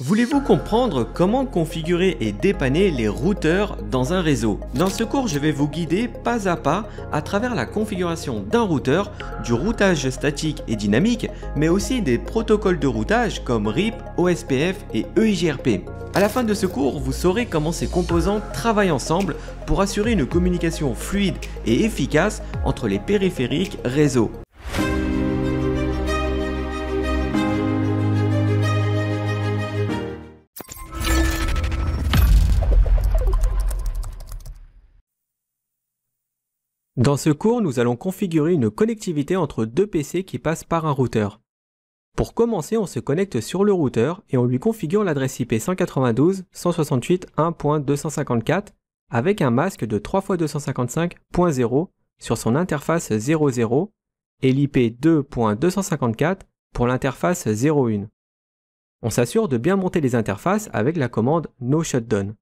Voulez-vous comprendre comment configurer et dépanner les routeurs dans un réseau? Dans ce cours, je vais vous guider pas à pas à travers la configuration d'un routeur, du routage statique et dynamique, mais aussi des protocoles de routage comme RIP, OSPF et EIGRP. À la fin de ce cours, vous saurez comment ces composants travaillent ensemble pour assurer une communication fluide et efficace entre les périphériques réseau. Dans ce cours, nous allons configurer une connectivité entre deux PC qui passent par un routeur. Pour commencer, on se connecte sur le routeur et on lui configure l'adresse IP 192.168.1.254 avec un masque de 3x255.0 sur son interface 00 et l'IP 2.254 pour l'interface 01. On s'assure de bien monter les interfaces avec la commande No Shutdown.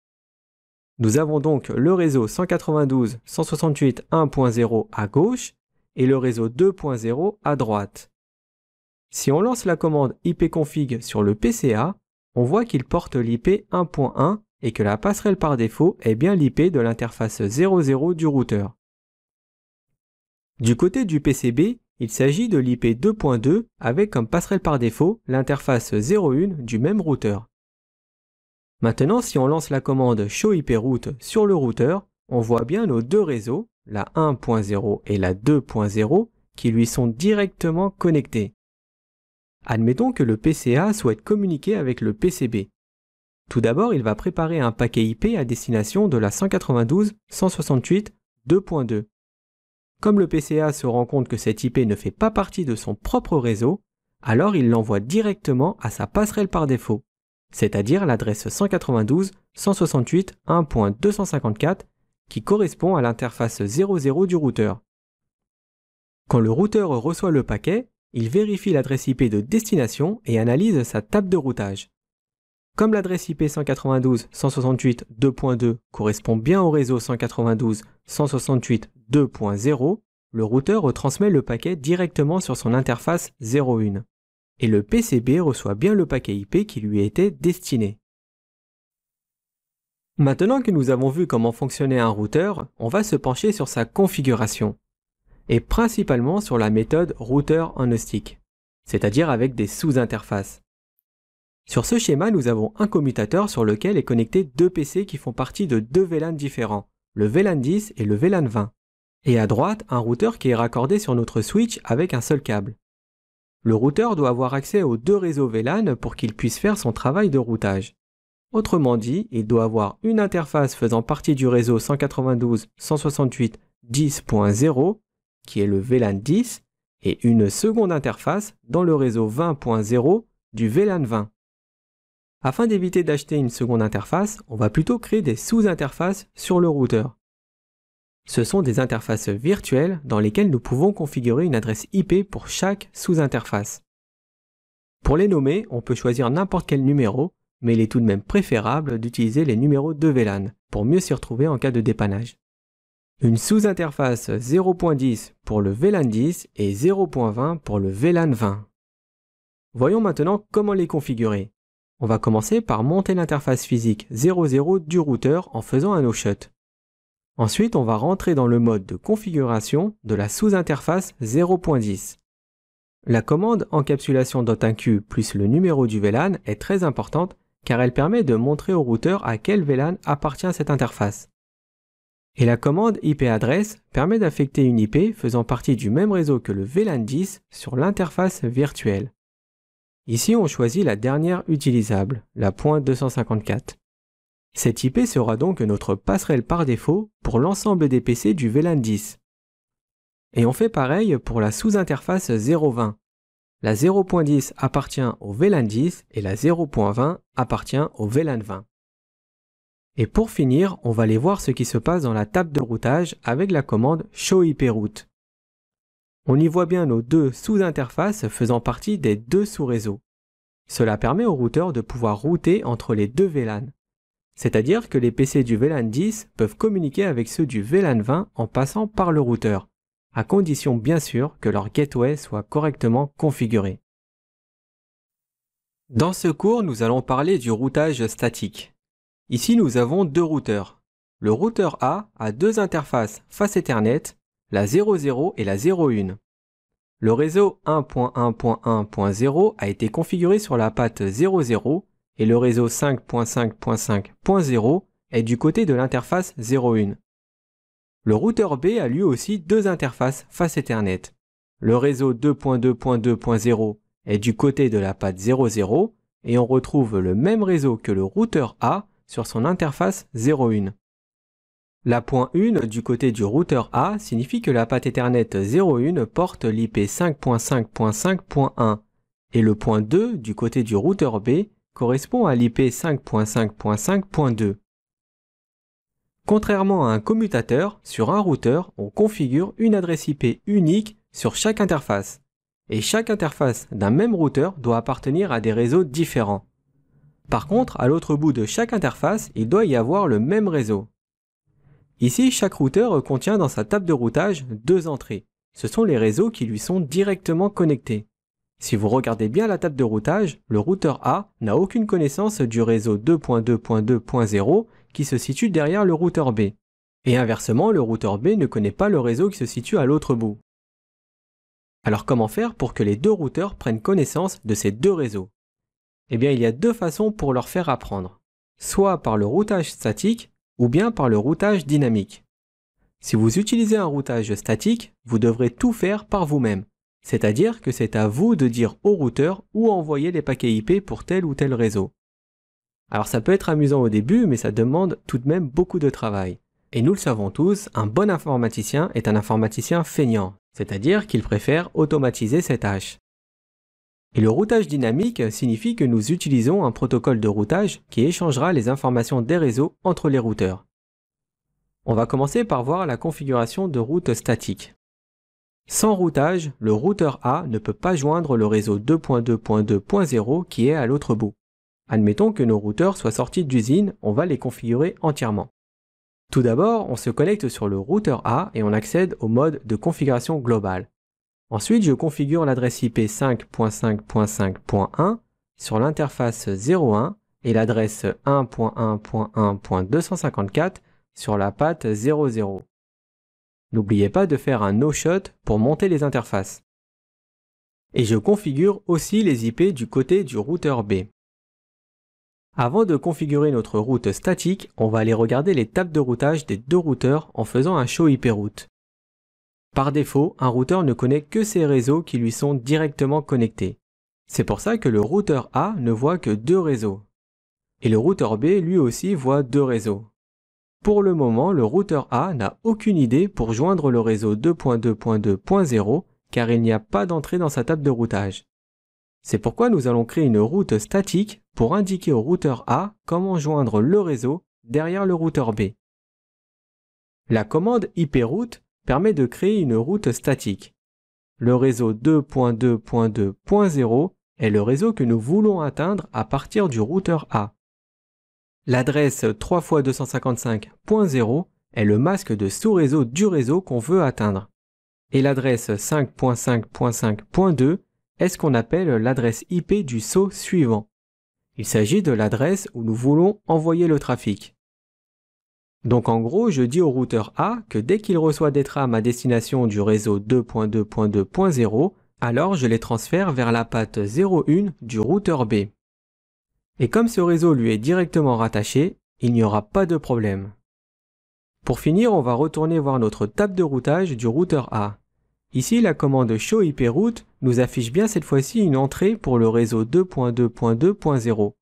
Nous avons donc le réseau 192.168.1.0 à gauche et le réseau 2.0 à droite. Si on lance la commande ipconfig sur le PCA, on voit qu'il porte l'IP 1.1 et que la passerelle par défaut est bien l'IP de l'interface 00 du routeur. Du côté du PCB, il s'agit de l'IP 2.2 avec comme passerelle par défaut l'interface 01 du même routeur. Maintenant, si on lance la commande show IP route sur le routeur, on voit bien nos deux réseaux, la 1.0 et la 2.0, qui lui sont directement connectés. Admettons que le PCA souhaite communiquer avec le PCB. Tout d'abord, il va préparer un paquet IP à destination de la 192.168.2.2. Comme le PCA se rend compte que cette IP ne fait pas partie de son propre réseau, alors il l'envoie directement à sa passerelle par défaut, c'est-à-dire l'adresse 192.168.1.254 qui correspond à l'interface 00 du routeur. Quand le routeur reçoit le paquet, il vérifie l'adresse IP de destination et analyse sa table de routage. Comme l'adresse IP 192.168.2.2 correspond bien au réseau 192.168.2.0, le routeur retransmet le paquet directement sur son interface 01. Et le PCB reçoit bien le paquet IP qui lui était destiné. Maintenant que nous avons vu comment fonctionnait un routeur, on va se pencher sur sa configuration, et principalement sur la méthode routeur on a stick, c'est-à-dire avec des sous-interfaces. Sur ce schéma, nous avons un commutateur sur lequel est connecté deux PC qui font partie de deux VLAN différents, le VLAN 10 et le VLAN 20, et à droite, un routeur qui est raccordé sur notre switch avec un seul câble. Le routeur doit avoir accès aux deux réseaux VLAN pour qu'il puisse faire son travail de routage. Autrement dit, il doit avoir une interface faisant partie du réseau 192.168.10.0, qui est le VLAN 10, et une seconde interface dans le réseau 20.0 du VLAN 20. Afin d'éviter d'acheter une seconde interface, on va plutôt créer des sous-interfaces sur le routeur. Ce sont des interfaces virtuelles dans lesquelles nous pouvons configurer une adresse IP pour chaque sous-interface. Pour les nommer, on peut choisir n'importe quel numéro, mais il est tout de même préférable d'utiliser les numéros de VLAN pour mieux s'y retrouver en cas de dépannage. Une sous-interface 0.10 pour le VLAN 10 et 0.20 pour le VLAN 20. Voyons maintenant comment les configurer. On va commencer par monter l'interface physique 00 du routeur en faisant un no-shut. Ensuite, on va rentrer dans le mode de configuration de la sous-interface 0.10. La commande encapsulation.inq plus le numéro du VLAN est très importante car elle permet de montrer au routeur à quel VLAN appartient cette interface. Et la commande IP-adresse permet d'affecter une IP faisant partie du même réseau que le VLAN 10 sur l'interface virtuelle. Ici, on choisit la dernière utilisable, la .254. Cette IP sera donc notre passerelle par défaut pour l'ensemble des PC du VLAN 10. Et on fait pareil pour la sous-interface 0.20. La 0.10 appartient au VLAN 10 et la 0.20 appartient au VLAN 20. Et pour finir, on va aller voir ce qui se passe dans la table de routage avec la commande show IP route. On y voit bien nos deux sous-interfaces faisant partie des deux sous-réseaux. Cela permet au routeur de pouvoir router entre les deux VLAN. C'est-à-dire que les PC du VLAN 10 peuvent communiquer avec ceux du VLAN 20 en passant par le routeur, à condition bien sûr que leur gateway soit correctement configuré. Dans ce cours, nous allons parler du routage statique. Ici, nous avons deux routeurs. Le routeur A a deux interfaces face Ethernet, la 00 et la 01. Le réseau 1.1.1.0 a été configuré sur la patte 00 et le réseau 5.5.5.0 est du côté de l'interface 01. Le routeur B a lui aussi deux interfaces face Ethernet. Le réseau 2.2.2.0 est du côté de la patte 00 et on retrouve le même réseau que le routeur A sur son interface 01. La point 1 du côté du routeur A signifie que la patte Ethernet 01 porte l'IP 5.5.5.1 et le point 2 du côté du routeur B correspond à l'IP 5.5.5.2. Contrairement à un commutateur, sur un routeur, on configure une adresse IP unique sur chaque interface. Et chaque interface d'un même routeur doit appartenir à des réseaux différents. Par contre, à l'autre bout de chaque interface, il doit y avoir le même réseau. Ici, chaque routeur contient dans sa table de routage deux entrées. Ce sont les réseaux qui lui sont directement connectés. Si vous regardez bien la table de routage, le routeur A n'a aucune connaissance du réseau 2.2.2.0 qui se situe derrière le routeur B. Et inversement, le routeur B ne connaît pas le réseau qui se situe à l'autre bout. Alors comment faire pour que les deux routeurs prennent connaissance de ces deux réseaux? Eh bien, il y a deux façons pour leur faire apprendre. Soit par le routage statique, ou bien par le routage dynamique. Si vous utilisez un routage statique, vous devrez tout faire par vous-même. C'est-à-dire que c'est à vous de dire au routeur où envoyer les paquets IP pour tel ou tel réseau. Alors ça peut être amusant au début, mais ça demande tout de même beaucoup de travail. Et nous le savons tous, un bon informaticien est un informaticien feignant, c'est-à-dire qu'il préfère automatiser ses tâches. Et le routage dynamique signifie que nous utilisons un protocole de routage qui échangera les informations des réseaux entre les routeurs. On va commencer par voir la configuration de route statique. Sans routage, le routeur A ne peut pas joindre le réseau 2.2.2.0 qui est à l'autre bout. Admettons que nos routeurs soient sortis d'usine, on va les configurer entièrement. Tout d'abord, on se connecte sur le routeur A et on accède au mode de configuration globale. Ensuite, je configure l'adresse IP 5.5.5.1 sur l'interface 01 et l'adresse 1.1.1.254 sur la patte 00. N'oubliez pas de faire un no-shot pour monter les interfaces. Et je configure aussi les IP du côté du routeur B. Avant de configurer notre route statique, on va aller regarder les tables de routage des deux routeurs en faisant un show IP route. Par défaut, un routeur ne connaît que ces réseaux qui lui sont directement connectés. C'est pour ça que le routeur A ne voit que deux réseaux. Et le routeur B lui aussi voit deux réseaux. Pour le moment, le routeur A n'a aucune idée pour joindre le réseau 2.2.2.0 car il n'y a pas d'entrée dans sa table de routage. C'est pourquoi nous allons créer une route statique pour indiquer au routeur A comment joindre le réseau derrière le routeur B. La commande iproute permet de créer une route statique. Le réseau 2.2.2.0 est le réseau que nous voulons atteindre à partir du routeur A. L'adresse 3x255.0 est le masque de sous-réseau du réseau qu'on veut atteindre. Et l'adresse 5.5.5.2 est ce qu'on appelle l'adresse IP du saut suivant. Il s'agit de l'adresse où nous voulons envoyer le trafic. Donc en gros, je dis au routeur A que dès qu'il reçoit des trames à destination du réseau 2.2.2.0, alors je les transfère vers la patte 01 du routeur B. Et comme ce réseau lui est directement rattaché, il n'y aura pas de problème. Pour finir, on va retourner voir notre table de routage du routeur A. Ici, la commande show iproute nous affiche bien cette fois-ci une entrée pour le réseau 2.2.2.0.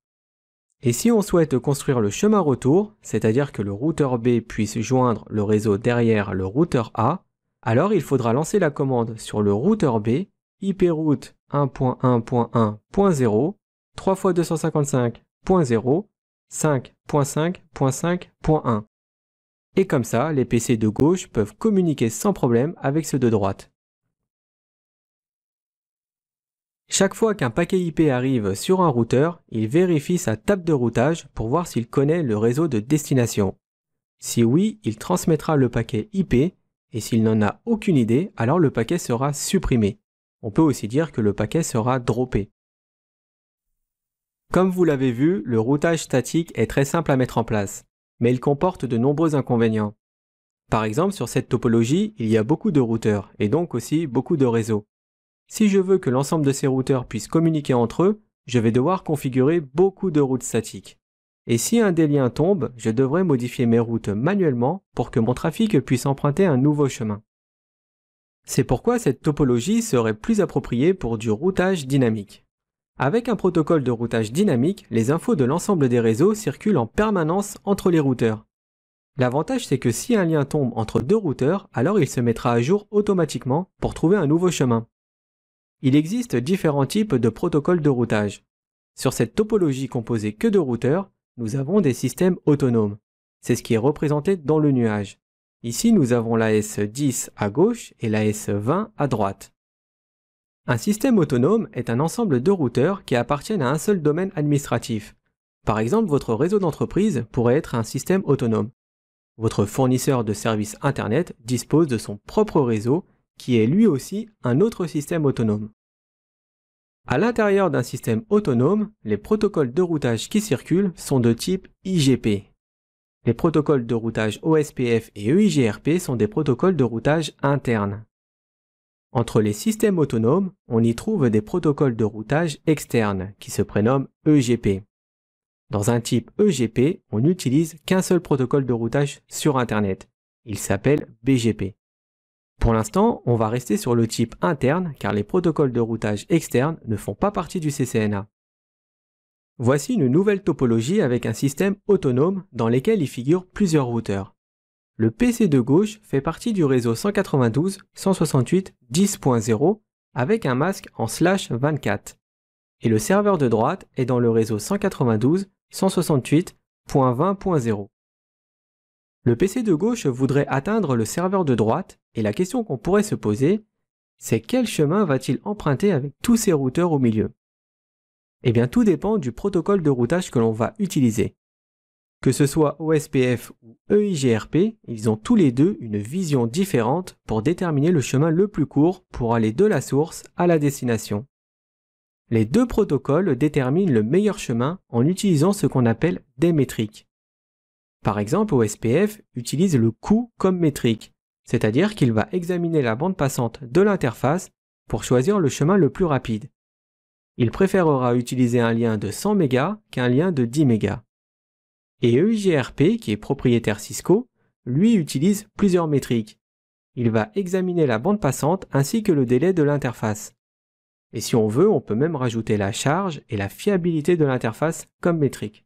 Et si on souhaite construire le chemin retour, c'est-à-dire que le routeur B puisse joindre le réseau derrière le routeur A, alors il faudra lancer la commande sur le routeur B iproute 1.1.1.0 3x255.0 5.5.5.1. Et comme ça, les PC de gauche peuvent communiquer sans problème avec ceux de droite. Chaque fois qu'un paquet IP arrive sur un routeur, il vérifie sa table de routage pour voir s'il connaît le réseau de destination. Si oui, il transmettra le paquet IP et s'il n'en a aucune idée, alors le paquet sera supprimé. On peut aussi dire que le paquet sera droppé. Comme vous l'avez vu, le routage statique est très simple à mettre en place, mais il comporte de nombreux inconvénients. Par exemple, sur cette topologie, il y a beaucoup de routeurs et donc aussi beaucoup de réseaux. Si je veux que l'ensemble de ces routeurs puissent communiquer entre eux, je vais devoir configurer beaucoup de routes statiques. Et si un des liens tombe, je devrais modifier mes routes manuellement pour que mon trafic puisse emprunter un nouveau chemin. C'est pourquoi cette topologie serait plus appropriée pour du routage dynamique. Avec un protocole de routage dynamique, les infos de l'ensemble des réseaux circulent en permanence entre les routeurs. L'avantage, c'est que si un lien tombe entre deux routeurs, alors il se mettra à jour automatiquement pour trouver un nouveau chemin. Il existe différents types de protocoles de routage. Sur cette topologie composée que de routeurs, nous avons des systèmes autonomes. C'est ce qui est représenté dans le nuage. Ici, nous avons l'AS10 à gauche et l'AS20 à droite. Un système autonome est un ensemble de routeurs qui appartiennent à un seul domaine administratif. Par exemple, votre réseau d'entreprise pourrait être un système autonome. Votre fournisseur de services Internet dispose de son propre réseau qui est lui aussi un autre système autonome. À l'intérieur d'un système autonome, les protocoles de routage qui circulent sont de type IGP. Les protocoles de routage OSPF et EIGRP sont des protocoles de routage internes. Entre les systèmes autonomes, on y trouve des protocoles de routage externes qui se prénomment EGP. Dans un type EGP, on n'utilise qu'un seul protocole de routage sur Internet. Il s'appelle BGP. Pour l'instant, on va rester sur le type interne car les protocoles de routage externes ne font pas partie du CCNA. Voici une nouvelle topologie avec un système autonome dans lequel il figure plusieurs routeurs. Le PC de gauche fait partie du réseau 192.168.10.0 avec un masque en /24. Et le serveur de droite est dans le réseau 192.168.20.0. Le PC de gauche voudrait atteindre le serveur de droite et la question qu'on pourrait se poser, c'est quel chemin va-t-il emprunter avec tous ces routeurs au milieu? Eh bien, tout dépend du protocole de routage que l'on va utiliser. Que ce soit OSPF ou EIGRP, ils ont tous les deux une vision différente pour déterminer le chemin le plus court pour aller de la source à la destination. Les deux protocoles déterminent le meilleur chemin en utilisant ce qu'on appelle des métriques. Par exemple, OSPF utilise le coût comme métrique, c'est-à-dire qu'il va examiner la bande passante de l'interface pour choisir le chemin le plus rapide. Il préférera utiliser un lien de 100 mégas qu'un lien de 10 mégas. Et EIGRP, qui est propriétaire Cisco, lui utilise plusieurs métriques. Il va examiner la bande passante ainsi que le délai de l'interface. Et si on veut, on peut même rajouter la charge et la fiabilité de l'interface comme métrique.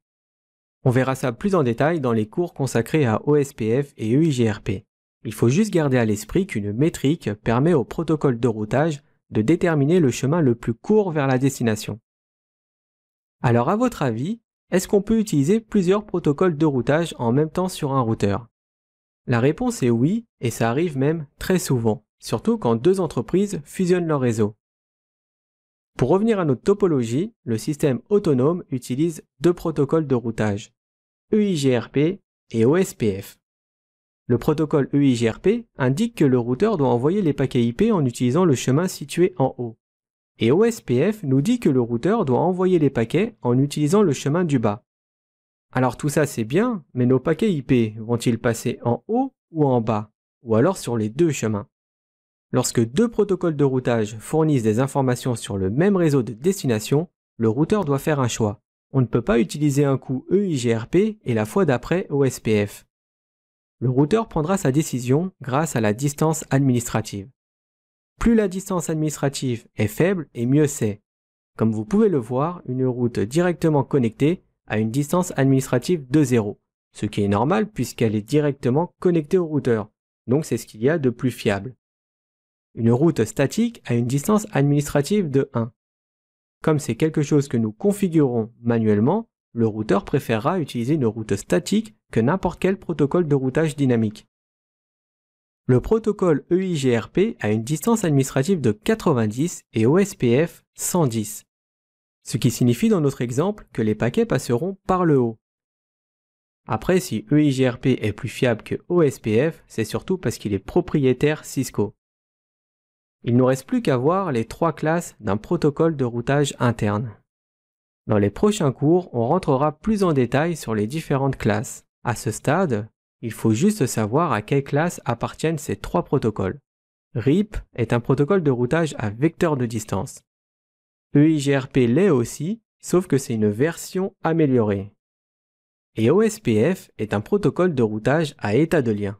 On verra ça plus en détail dans les cours consacrés à OSPF et EIGRP. Il faut juste garder à l'esprit qu'une métrique permet au protocole de routage de déterminer le chemin le plus court vers la destination. Alors à votre avis, est-ce qu'on peut utiliser plusieurs protocoles de routage en même temps sur un routeur? La réponse est oui, et ça arrive même très souvent, surtout quand deux entreprises fusionnent leur réseau. Pour revenir à notre topologie, le système autonome utilise deux protocoles de routage, EIGRP et OSPF. Le protocole EIGRP indique que le routeur doit envoyer les paquets IP en utilisant le chemin situé en haut. Et OSPF nous dit que le routeur doit envoyer les paquets en utilisant le chemin du bas. Alors tout ça c'est bien, mais nos paquets IP vont-ils passer en haut ou en bas, ou alors sur les deux chemins? Lorsque deux protocoles de routage fournissent des informations sur le même réseau de destination, le routeur doit faire un choix. On ne peut pas utiliser un coup EIGRP et la fois d'après OSPF. Le routeur prendra sa décision grâce à la distance administrative. Plus la distance administrative est faible et mieux c'est. Comme vous pouvez le voir, une route directement connectée a une distance administrative de 0, ce qui est normal puisqu'elle est directement connectée au routeur, donc c'est ce qu'il y a de plus fiable. Une route statique a une distance administrative de 1. Comme c'est quelque chose que nous configurons manuellement, le routeur préférera utiliser une route statique que n'importe quel protocole de routage dynamique. Le protocole EIGRP a une distance administrative de 90 et OSPF 110, ce qui signifie dans notre exemple que les paquets passeront par le haut. Après, si EIGRP est plus fiable que OSPF, c'est surtout parce qu'il est propriétaire Cisco. Il ne nous reste plus qu'à voir les trois classes d'un protocole de routage interne. Dans les prochains cours, on rentrera plus en détail sur les différentes classes. À ce stade, il faut juste savoir à quelle classe appartiennent ces trois protocoles. RIP est un protocole de routage à vecteur de distance. EIGRP l'est aussi, sauf que c'est une version améliorée. Et OSPF est un protocole de routage à état de lien.